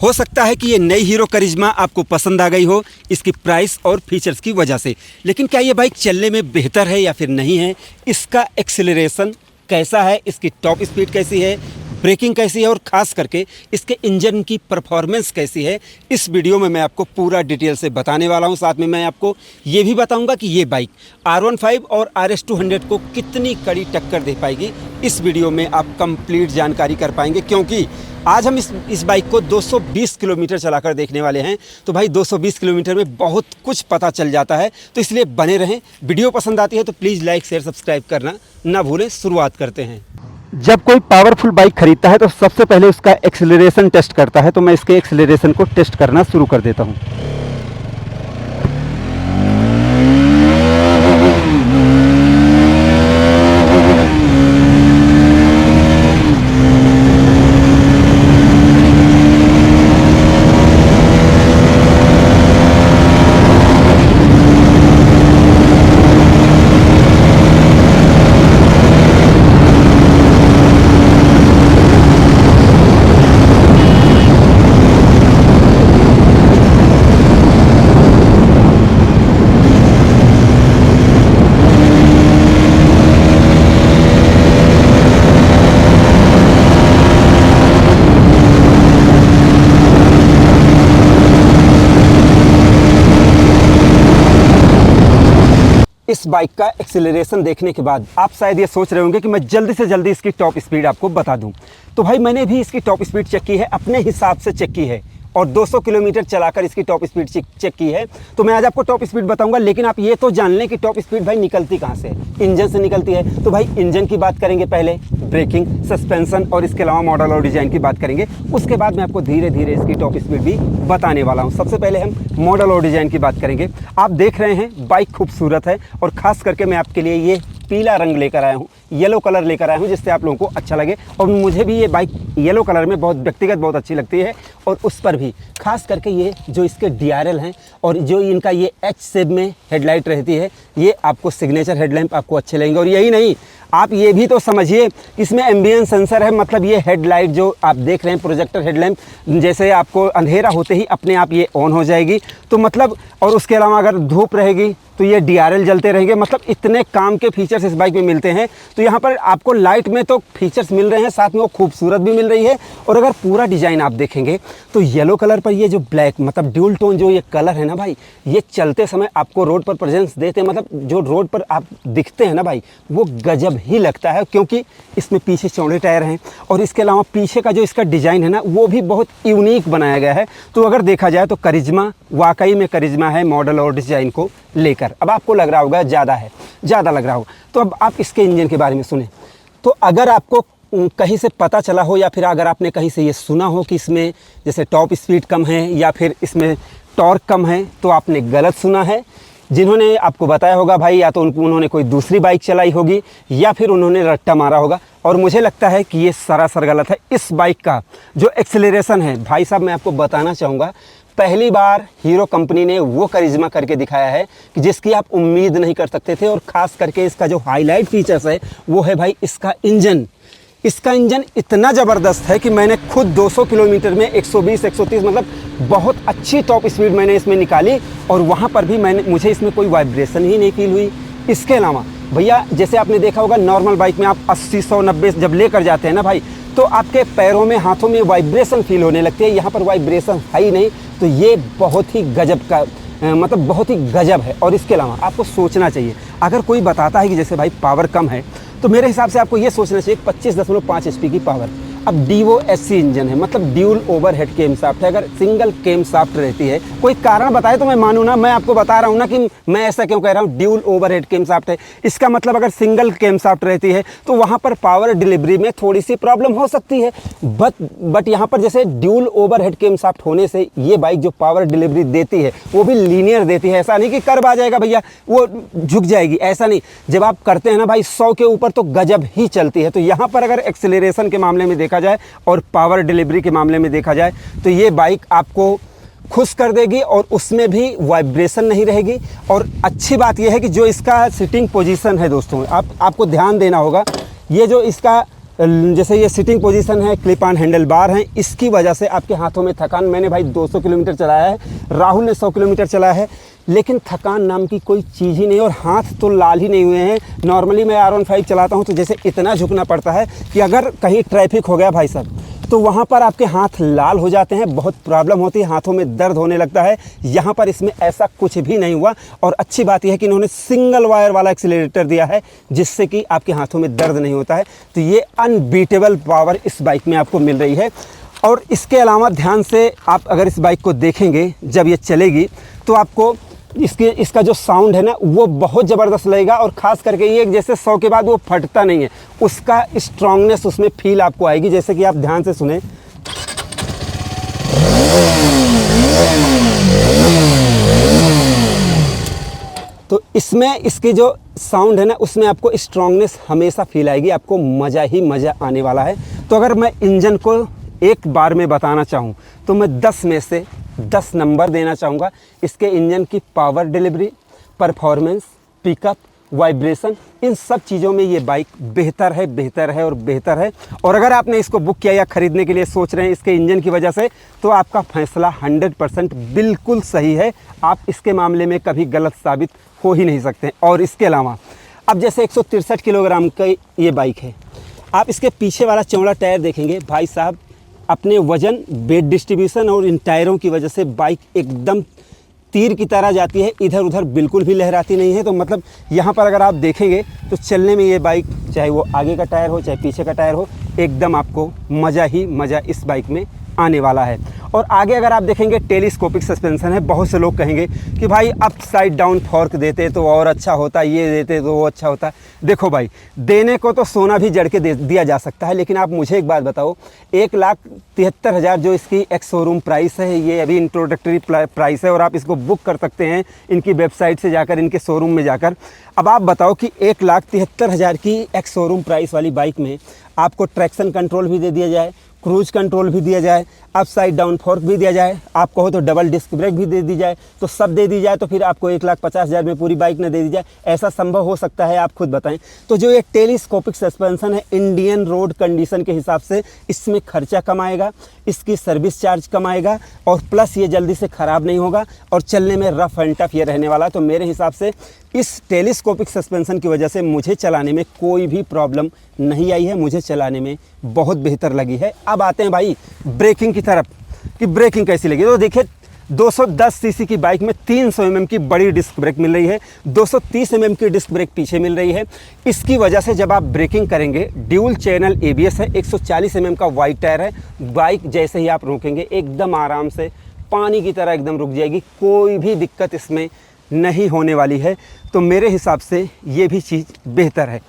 हो सकता है कि ये नई हीरो करिश्मा आपको पसंद आ गई हो इसकी प्राइस और फीचर्स की वजह से, लेकिन क्या ये बाइक चलने में बेहतर है या फिर नहीं है, इसका एक्सेलरेशन कैसा है, इसकी टॉप स्पीड कैसी है, ब्रेकिंग कैसी है और ख़ास करके इसके इंजन की परफॉर्मेंस कैसी है, इस वीडियो में मैं आपको पूरा डिटेल से बताने वाला हूं। साथ में मैं आपको ये भी बताऊंगा कि ये बाइक R15 और RS200 को कितनी कड़ी टक्कर दे पाएगी। इस वीडियो में आप कंप्लीट जानकारी कर पाएंगे, क्योंकि आज हम इस बाइक को 220 किलोमीटर चलाकर देखने वाले हैं। तो भाई 220 किलोमीटर में बहुत कुछ पता चल जाता है, तो इसलिए बने रहें। वीडियो पसंद आती है तो प्लीज़ लाइक शेयर सब्सक्राइब करना ना भूलें। शुरुआत करते हैं। जब कोई पावरफुल बाइक खरीदता है तो सबसे पहले उसका एक्सेलरेशन टेस्ट करता है, तो मैं इसके एक्सेलरेशन को टेस्ट करना शुरू कर देता हूँ। इस बाइक का एक्सेलरेशन देखने के बाद आप शायद ये सोच रहे होंगे कि मैं जल्दी से जल्दी इसकी टॉप स्पीड आपको बता दूं। तो भाई मैंने भी इसकी टॉप स्पीड चेक की है, अपने हिसाब से चेक की है और 200 किलोमीटर चलाकर इसकी टॉप स्पीड चेक की है। तो मैं आज आपको टॉप स्पीड बताऊंगा, लेकिन आप ये तो जान लें कि टॉप स्पीड भाई निकलती कहाँ से है, इंजन से निकलती है। तो भाई इंजन की बात करेंगे पहले, ब्रेकिंग, सस्पेंशन और इसके अलावा मॉडल और डिज़ाइन की बात करेंगे। उसके बाद मैं आपको धीरे धीरे इसकी टॉप स्पीड भी बताने वाला हूँ। सबसे पहले हम मॉडल और डिज़ाइन की बात करेंगे। आप देख रहे हैं बाइक खूबसूरत है और ख़ास करके मैं आपके लिए ये पीला रंग लेकर आया हूँ, येलो कलर लेकर आया हूँ, जिससे आप लोगों को अच्छा लगे। और मुझे भी ये बाइक येलो कलर में व्यक्तिगत बहुत अच्छी लगती है। और उस पर भी खास करके ये जो इसके DRL हैं और जो इनका ये H शेप में हेडलाइट रहती है, ये आपको सिग्नेचर हेडलैम्प आपको अच्छे लगेंगे। और यही नहीं, आप ये भी तो समझिए इसमें एम्बियंस सेंसर है, मतलब ये हेडलाइट जो आप देख रहे हैं प्रोजेक्टर हेडलैम्प, जैसे आपको अंधेरा होते ही अपने आप ये ऑन हो जाएगी। तो मतलब और उसके अलावा अगर धूप रहेगी तो ये DRL जलते रहेंगे। मतलब इतने काम के फीचर्स इस बाइक में मिलते हैं। तो यहाँ पर आपको लाइट में तो फीचर्स मिल रहे हैं, साथ में वो खूबसूरत भी मिल रही है। और अगर पूरा डिज़ाइन आप देखेंगे तो येलो कलर पर ये जो ब्लैक मतलब ड्यूल टोन जो ये कलर है ना भाई, ये चलते समय आपको रोड पर प्रेजेंस देते हैं। मतलब जो रोड पर आप दिखते हैं ना भाई, वो गजब ही लगता है, क्योंकि इसमें पीछे चौड़े टायर हैं और इसके अलावा पीछे का जो इसका डिज़ाइन है ना, वो भी बहुत यूनिक बनाया गया है। तो अगर देखा जाए तो करिश्मा वाकई में करिश्मा है मॉडल और डिज़ाइन को लेकर। अब आपको लग रहा होगा ज़्यादा लग रहा होगा, तो अब आप इसके इंजन के बारे में सुने। तो अगर आपको कहीं से पता चला हो या फिर अगर आपने कहीं से ये सुना हो कि इसमें जैसे टॉप स्पीड कम है या फिर इसमें टॉर्क कम है, तो आपने गलत सुना है। जिन्होंने आपको बताया होगा भाई, या तो उन्होंने कोई दूसरी बाइक चलाई होगी या फिर उन्होंने रट्टा मारा होगा। और मुझे लगता है कि ये सरासर गलत है। इस बाइक का जो एक्सेलरेशन है भाई साहब, मैं आपको बताना चाहूँगा, पहली बार हीरो कंपनी ने वो करिश्मा करके दिखाया है कि जिसकी आप उम्मीद नहीं कर सकते थे। और ख़ास करके इसका जो हाईलाइट फीचर्स है वो है भाई इसका इंजन। इसका इंजन इतना ज़बरदस्त है कि मैंने खुद 200 किलोमीटर में 120-130 मतलब बहुत अच्छी टॉप स्पीड मैंने इसमें निकाली और वहाँ पर भी मुझे इसमें कोई वाइब्रेशन ही नहीं फील हुई। इसके अलावा भैया जैसे आपने देखा होगा नॉर्मल बाइक में आप 80-100-90 जब लेकर जाते हैं ना भाई, तो आपके पैरों में हाथों में वाइब्रेशन फील होने लगती है। यहाँ पर वाइब्रेशन है ही नहीं। तो ये बहुत ही गजब का मतलब बहुत ही गजब है। और इसके अलावा आपको सोचना चाहिए, अगर कोई बताता है कि जैसे भाई पावर कम है, तो मेरे हिसाब से आपको ये सोचना चाहिए 25.5 HP की पावर। अब DOSC इंजन है, मतलब ड्यूल ओवरहेड केम शाफ्ट है। अगर सिंगल केम शाफ्ट रहती है, कोई कारण बताए तो मैं मानूँ ना। मैं आपको बता रहा हूँ ना कि मैं ऐसा क्यों कह रहा हूँ, ड्यूल ओवरहेड केम शाफ्ट है। इसका मतलब अगर सिंगल केम शाफ्ट रहती है तो वहाँ पर पावर डिलीवरी में थोड़ी सी प्रॉब्लम हो सकती है। बट यहाँ पर जैसे ड्यूल ओवरहेड केम शाफ्ट होने से ये बाइक जो पावर डिलीवरी देती है वो भी लीनियर देती है। ऐसा नहीं कि कर्व आ जाएगा भैया वो झुक जाएगी, ऐसा नहीं। जब आप करते हैं ना भाई 100 के ऊपर तो गजब ही चलती है। तो यहाँ पर अगर एक्सेलरेशन के मामले में देखा जाए और पावर डिलीवरी के मामले में देखा जाए तो ये बाइक आपको खुश कर देगी और उसमें भी वाइब्रेशन नहीं रहेगी। और अच्छी बात यह है कि जो इसका सिटिंग पोजीशन है दोस्तों, आपको ध्यान देना होगा, ये जो इसका जैसे ये सिटिंग पोजीशन है, क्लिप ऑन हैंडल बार हैं, इसकी वजह से आपके हाथों में थकान, मैंने भाई 200 किलोमीटर चलाया है, राहुल ने 100 किलोमीटर चलाया है, लेकिन थकान नाम की कोई चीज़ ही नहीं, और हाथ तो लाल ही नहीं हुए हैं। नॉर्मली मैं R15 चलाता हूँ तो जैसे इतना झुकना पड़ता है कि अगर कहीं ट्रैफिक हो गया भाई साहब तो वहाँ पर आपके हाथ लाल हो जाते हैं, बहुत प्रॉब्लम होती है, हाथों में दर्द होने लगता है। यहाँ पर इसमें ऐसा कुछ भी नहीं हुआ, और अच्छी बात यह है कि इन्होंने सिंगल वायर वाला एक्सीलरेटर दिया है जिससे कि आपके हाथों में दर्द नहीं होता है। तो ये अनबीटेबल पावर इस बाइक में आपको मिल रही है। और इसके अलावा ध्यान से आप अगर इस बाइक को देखेंगे जब ये चलेगी तो आपको इसका जो साउंड है ना वो बहुत ज़बरदस्त लगेगा, और ख़ास करके ये जैसे 100 के बाद वो फटता नहीं है, उसका स्ट्रांगनेस उसमें फील आपको आएगी। जैसे कि आप ध्यान से सुने, तो इसमें इसकी जो साउंड है ना उसमें आपको स्ट्रांगनेस हमेशा फील आएगी, आपको मज़ा ही मज़ा आने वाला है। तो अगर मैं इंजन को एक बार में बताना चाहूँ तो मैं 10 में से 10 नंबर देना चाहूँगा। इसके इंजन की power delivery, performance, pickup, vibration, इन सब चीज़ों में ये बाइक बेहतर है, बेहतर है और बेहतर है। और अगर आपने इसको बुक किया या ख़रीदने के लिए सोच रहे हैं इसके इंजन की वजह से, तो आपका फैसला 100% बिल्कुल सही है। आप इसके मामले में कभी गलत साबित हो ही नहीं सकते। और इसके अलावा अब जैसे 163 किलोग्राम का ये बाइक है, आप इसके पीछे वाला चौड़ा टायर देखेंगे भाई साहब, अपने वज़न, वेट डिस्ट्रीब्यूशन और इन टायरों की वजह से बाइक एकदम तीर की तरह जाती है, इधर उधर बिल्कुल भी लहराती नहीं है। तो मतलब यहाँ पर अगर आप देखेंगे तो चलने में ये बाइक, चाहे वो आगे का टायर हो चाहे पीछे का टायर हो, एकदम आपको मज़ा ही मज़ा इस बाइक में आने वाला है। और आगे अगर आप देखेंगे टेलीस्कोपिक सस्पेंशन है। बहुत से लोग कहेंगे कि भाई अप साइड डाउन फॉर्क देते तो और अच्छा होता, ये देते तो वो अच्छा होता। देखो भाई, देने को तो सोना भी जड़ के दिया जा सकता है, लेकिन आप मुझे एक बात बताओ, 1,73,000 जो इसकी एक्स शोरूम प्राइस है, ये अभी इंट्रोडक्टरी प्राइस है और आप इसको बुक कर सकते हैं इनकी वेबसाइट से जाकर, इनके शोरूम में जाकर। अब आप बताओ कि 1,73,000 की एक्स शोरूम प्राइस वाली बाइक में आपको ट्रैक्शन कंट्रोल भी दे दिया जाए, क्रूज कंट्रोल भी दिया जाए, अप साइड डाउन फॉर्क भी दिया जाए, आप कहो तो डबल डिस्क ब्रेक भी दे दी जाए, तो सब दे दी जाए, तो फिर आपको 1,50,000 में पूरी बाइक न दे दी जाए? ऐसा संभव हो सकता है? आप खुद बताएं। तो जो ये टेलीस्कोपिक सस्पेंशन है, इंडियन रोड कंडीशन के हिसाब से इसमें खर्चा कम आएगा, इसकी सर्विस चार्ज कम आएगा, और प्लस ये जल्दी से ख़राब नहीं होगा और चलने में रफ एंड टफ ये रहने वाला। तो मेरे हिसाब से इस टेलीस्कोपिक सस्पेंशन की वजह से मुझे चलाने में कोई भी प्रॉब्लम नहीं आई है, मुझे चलाने में बहुत बेहतर लगी है। अब आते हैं भाई ब्रेकिंग की तरफ कि ब्रेकिंग कैसी लगी। तो देखिए, 210 सीसी की बाइक में 300 mm की बड़ी डिस्क ब्रेक मिल रही है, 230 mm की डिस्क ब्रेक पीछे मिल रही है। इसकी वजह से जब आप ब्रेकिंग करेंगे, ड्यूल चैनल ABS है, 140 mm का वाइड टायर है, बाइक जैसे ही आप रोकेंगे एकदम आराम से पानी की तरह एकदम रुक जाएगी, कोई भी दिक्कत इसमें नहीं होने वाली है। तो मेरे हिसाब से ये भी चीज़ बेहतर है।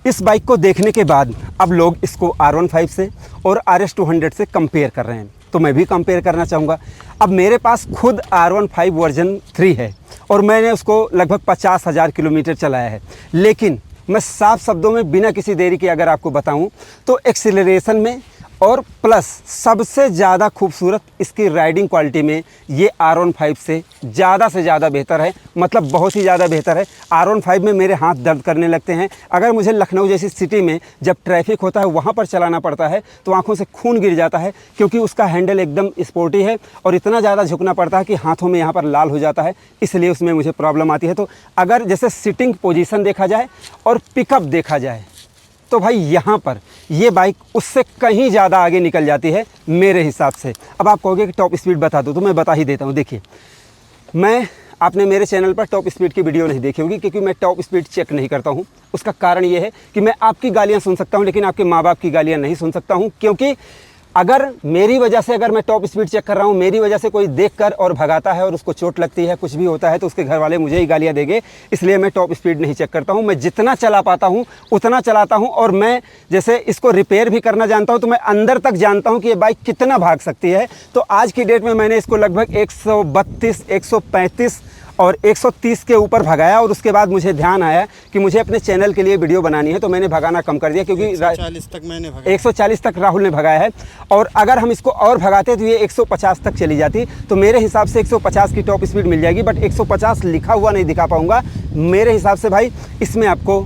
इस बाइक को देखने के बाद अब लोग इसको R15 से और RS200 से कंपेयर कर रहे हैं, तो मैं भी कंपेयर करना चाहूँगा। अब मेरे पास खुद R15 वर्जन 3 है और मैंने उसको लगभग 50,000 किलोमीटर चलाया है, लेकिन मैं साफ शब्दों में बिना किसी देरी के अगर आपको बताऊँ तो एक्सीलरेशन में और प्लस सबसे ज़्यादा खूबसूरत इसकी राइडिंग क्वालिटी में ये R15 से ज़्यादा बेहतर है, मतलब बहुत ही ज़्यादा बेहतर है। R15 में मेरे हाथ दर्द करने लगते हैं, अगर मुझे लखनऊ जैसी सिटी में जब ट्रैफिक होता है वहाँ पर चलाना पड़ता है तो आंखों से खून गिर जाता है, क्योंकि उसका हैंडल एकदम स्पोर्टी है और इतना ज़्यादा झुकना पड़ता है कि हाथों में यहाँ पर लाल हो जाता है, इसलिए उसमें मुझे प्रॉब्लम आती है। तो अगर जैसे सिटिंग पोजीशन देखा जाए और पिकअप देखा जाए तो भाई यहाँ पर ये बाइक उससे कहीं ज़्यादा आगे निकल जाती है मेरे हिसाब से। अब आप कहोगे कि टॉप स्पीड बता दो, तो मैं बता ही देता हूँ। देखिए, आपने मेरे चैनल पर टॉप स्पीड की वीडियो नहीं देखी होगी, क्योंकि मैं टॉप स्पीड चेक नहीं करता हूँ। उसका कारण ये है कि मैं आपकी गालियाँ सुन सकता हूँ लेकिन आपके माँ बाप की गालियाँ नहीं सुन सकता हूँ, क्योंकि अगर मेरी वजह से, अगर मैं टॉप स्पीड चेक कर रहा हूँ, मेरी वजह से कोई देखकर और भगाता है और उसको चोट लगती है, कुछ भी होता है, तो उसके घर वाले मुझे ही गालियाँ देंगे, इसलिए मैं टॉप स्पीड नहीं चेक करता हूँ। मैं जितना चला पाता हूँ उतना चलाता हूँ, और मैं जैसे इसको रिपेयर भी करना जानता हूँ, तो मैं अंदर तक जानता हूँ कि ये बाइक कितना भाग सकती है। तो आज की डेट में मैंने इसको लगभग 132, 135 और 130 के ऊपर भगाया, और उसके बाद मुझे ध्यान आया कि मुझे अपने चैनल के लिए वीडियो बनानी है, तो मैंने भगाना कम कर दिया, क्योंकि 140 तक मैंने भगाया, 140 तक राहुल ने भगाया है। और अगर हम इसको और भगाते तो ये 150 तक चली जाती। तो मेरे हिसाब से 150 की टॉप स्पीड मिल जाएगी, बट 150 लिखा हुआ नहीं दिखा पाऊँगा। मेरे हिसाब से भाई इसमें आपको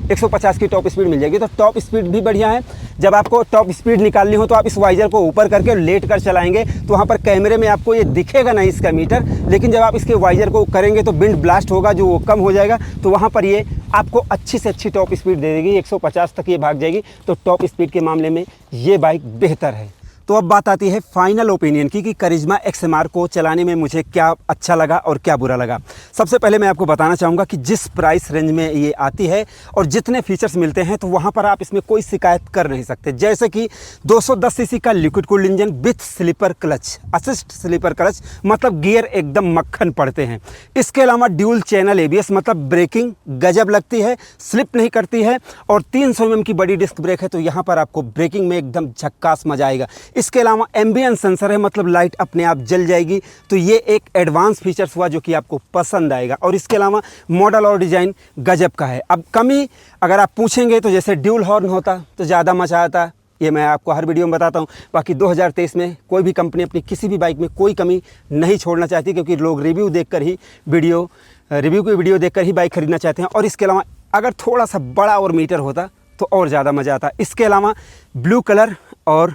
150 की टॉप स्पीड मिल जाएगी। तो टॉप स्पीड भी बढ़िया है, जब आपको टॉप स्पीड निकालनी हो तो आप इस वाइजर को ऊपर करके और लेट कर चलाएंगे तो वहाँ पर कैमरे में आपको ये दिखेगा नहीं इसका मीटर, लेकिन जब आप इसके वाइजर को करेंगे तो विंड ब्लास्ट होगा जो वो कम हो जाएगा, तो वहाँ पर ये आपको अच्छी से अच्छी टॉप स्पीड दे देगी, 150 तक ये भाग जाएगी। तो टॉप स्पीड के मामले में ये बाइक बेहतर है। तो अब बात आती है फाइनल ओपिनियन की कि करिश्मा XMR को चलाने में मुझे क्या अच्छा लगा और क्या बुरा लगा। सबसे पहले मैं आपको बताना चाहूँगा कि जिस प्राइस रेंज में ये आती है और जितने फीचर्स मिलते हैं तो वहाँ पर आप इसमें कोई शिकायत कर नहीं सकते। जैसे कि 210 सीसी का liquid cooled engine with slipper clutch, assist slipper clutch, मतलब गियर एकदम मक्खन पड़ते हैं। इसके अलावा ड्यूल चैनल ABS, मतलब ब्रेकिंग गजब लगती है, स्लिप नहीं करती है, और 300 mm की बड़ी डिस्क ब्रेक है, तो यहाँ पर आपको ब्रेकिंग में एकदम झक्कास मजा आएगा। इसके अलावा एम्बियंस सेंसर है, मतलब लाइट अपने आप जल जाएगी, तो ये एक एडवांस फीचर्स हुआ जो कि आपको पसंद आएगा। और इसके अलावा मॉडल और डिज़ाइन गजब का है। अब कमी अगर आप पूछेंगे तो जैसे ड्यूल हॉर्न होता तो ज़्यादा मजा आता, ये मैं आपको हर वीडियो में बताता हूँ। बाकी 2023 में कोई भी कंपनी अपनी किसी भी बाइक में कोई कमी नहीं छोड़ना चाहती, क्योंकि लोग रिव्यू देखकर ही वीडियो देखकर ही बाइक खरीदना चाहते हैं। और इसके अलावा अगर थोड़ा सा बड़ा और मीटर होता तो और ज़्यादा मज़ा आता। इसके अलावा ब्लू कलर और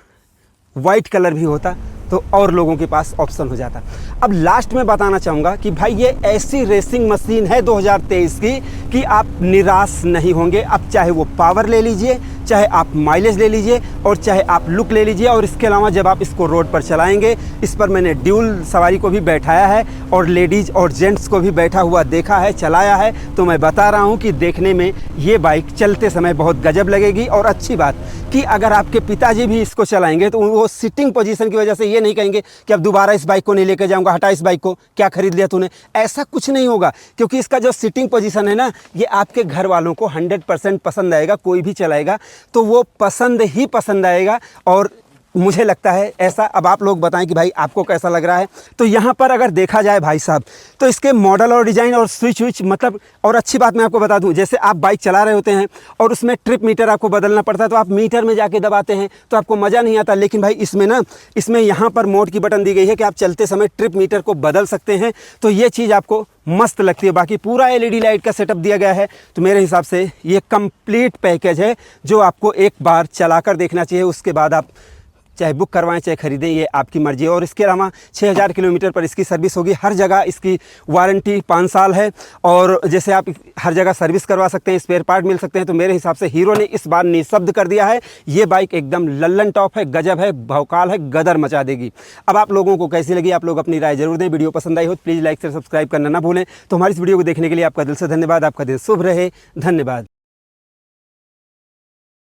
वाइट कलर भी होता तो और लोगों के पास ऑप्शन हो जाता। अब लास्ट में बताना चाहूँगा कि भाई ये ऐसी रेसिंग मशीन है 2023 की कि आप निराश नहीं होंगे। अब चाहे वो पावर ले लीजिए, चाहे आप माइलेज ले लीजिए, और चाहे आप लुक ले लीजिए। और इसके अलावा जब आप इसको रोड पर चलाएंगे, इस पर मैंने ड्यूल सवारी को भी बैठाया है और लेडीज़ और जेंट्स को भी बैठा हुआ देखा है, चलाया है, तो मैं बता रहा हूँ कि देखने में ये बाइक चलते समय बहुत गजब लगेगी। और अच्छी बात कि अगर आपके पिताजी भी इसको चलाएंगे तो वो सिटिंग पोजीशन की वजह से ये नहीं कहेंगे कि अब दोबारा इस बाइक को नहीं लेकर जाऊंगा, हटा इस बाइक को, क्या खरीद लिया तूने, ऐसा कुछ नहीं होगा। क्योंकि इसका जो सिटिंग पोजीशन है ना, ये आपके घर वालों को 100% पसंद आएगा। कोई भी चलाएगा तो वो पसंद ही पसंद आएगा, और मुझे लगता है ऐसा। अब आप लोग बताएं कि भाई आपको कैसा लग रहा है। तो यहाँ पर अगर देखा जाए भाई साहब, तो इसके मॉडल और डिज़ाइन और स्विच मतलब, और अच्छी बात मैं आपको बता दूं, जैसे आप बाइक चला रहे होते हैं और उसमें ट्रिप मीटर आपको बदलना पड़ता है, तो आप मीटर में जाके दबाते हैं तो आपको मज़ा नहीं आता। लेकिन भाई इसमें यहाँ पर मोड की बटन दी गई है कि आप चलते समय ट्रिप मीटर को बदल सकते हैं, तो ये चीज़ आपको मस्त लगती है। बाकी पूरा LED लाइट का सेटअप दिया गया है, तो मेरे हिसाब से ये कंप्लीट पैकेज है जो आपको एक बार चलाकर देखना चाहिए। उसके बाद आप चाहे बुक करवाएं चाहे ख़रीदें, ये आपकी मर्ज़ी है। और इसके अलावा 6000 किलोमीटर पर इसकी सर्विस होगी। हर जगह इसकी वारंटी 5 साल है, और जैसे आप हर जगह सर्विस करवा सकते हैं, स्पेयर पार्ट मिल सकते हैं। तो मेरे हिसाब से हीरो ने इस बार निःशब्द कर दिया है। ये बाइक एकदम लल्लन टॉप है, गजब है, भौकाल है, गदर मचा देगी। अब आप लोगों को कैसी लगी, आप लोग अपनी राय जरूर दें। वीडियो पसंद आई हो तो प्लीज़ लाइक से सब्सक्राइब करना ना भूलें। तो हमारी इस वीडियो को देखने के लिए आपका दिल से धन्यवाद। आपका दिन शुभ रहे, धन्यवाद।